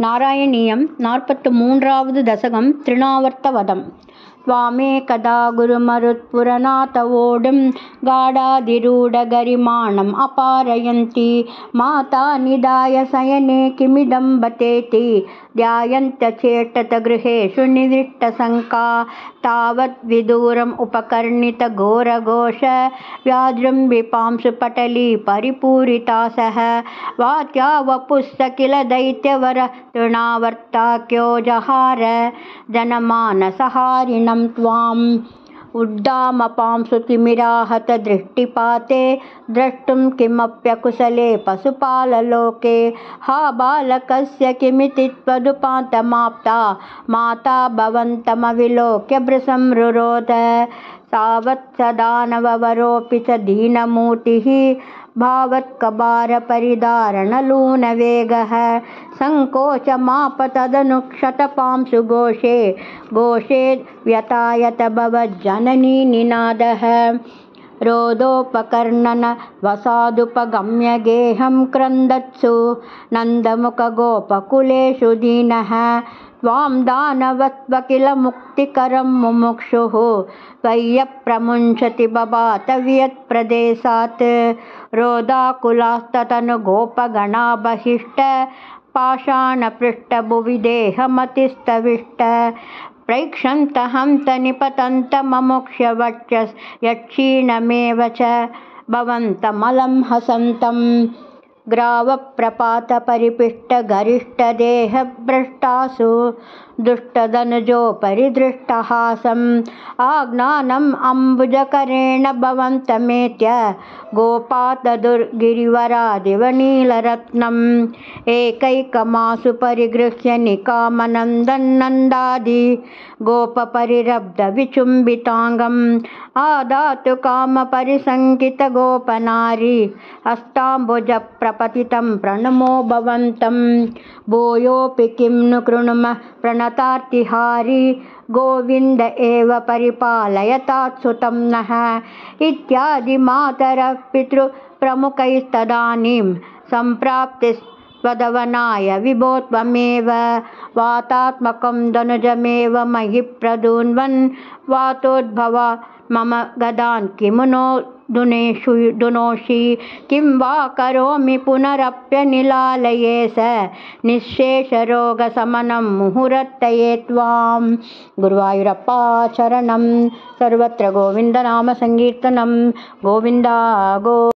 नारायणीयं 43வது दशकं तृणावर्तवदम् त्वामेकदा गुरुमरुत्पुरनाथवोढुं गाढाधिरूढगरिमाणम् अपारयन्ती माता निधाय शयने किमिदं बतेति ध्यायन्त्यचेष्टतगृहेषु निविष्टशङ्का तावत् विदूरम् उपकर्णितघोरघोष व्याजृम्बिपांसु पटली परिपूरिता सह वात्या वपुस्स किल दैत्यवर तृणावर्ताख्यो जहार जनमानसहारिणं त्वाम् उड्डामपांसु तिमिराहत दृष्टिपाते द्रष्टुं किमप्यकुशले पशुपाललोके हा बालकस्य किमिति त्वदुपान्तमाप्ता माता भवन्तमविलोक्य भृशं रुरोध तावत् स दानववरोऽपि च दीनमूर्तिः भावत्कबारपरिधारणलूनवेगः सङ्कोचमाप तदनुक्षतपांसु घोषे व्यतायत भवज्जननी निनादः रोदोपकर्णन वसादुपगम्य गेहं क्रन्दत्सु नन्दमुखगोपकुलेषु दीनः त्वां दानवत्व मुक्तिकरं मुमुक्षुः त्वय्यप्रमुञ्चति बभात वियत्प्रदेशात् रोदाकुलास्ततनुगोपगणा बहिष्ट पाषाणपृष्ठभुवि देहमतिस्तविष्ट प्रैक्षन्तहन्त निपतन्तममुक्ष्य यक्षीणमेव च भवन्तमलं हसन्तम् ग्रावप्रपातपरिपिष्टगरिष्ठदेहभ्रष्टासु दुष्टदनुजोपरि दृष्टहासम् आज्ञानम् अम्बुजकरेण भवन्तमेत्य गोपातदुर्गिरिवरादिव नीलरत्नम् एकैकमासु परिगृह्य निकामनन्दन्नन्दादि गोपपरिरब्धविचुम्बिताङ्गम् आदातु कामपरिशङ्कितगोपनारी हस्ताम्बुजप्रपतितं प्रणमो भवन्तं भूयोऽपि किं नु कृणुमः प्रणतार्तिहारी गोविन्द एव परिपालयतात् सुतं नः इत्यादि मातरः पितृप्रमुखैस्तदानीं सम्प्राप्तिस्त्वदवनाय विभो त्वमेव वातात्मकं दनुजमेव महि प्रदून्वन् वातोद्भवा मम गदान् किमु नो दुनोषि किं वा करोमि पुनरप्यनिलालये स निःशेषरोगशमनं मुहुरत्तये त्वां गुरुवायुरप्पा चरणं सर्वत्र गोविन्दनामसङ्कीर्तनं गोविन्दा गो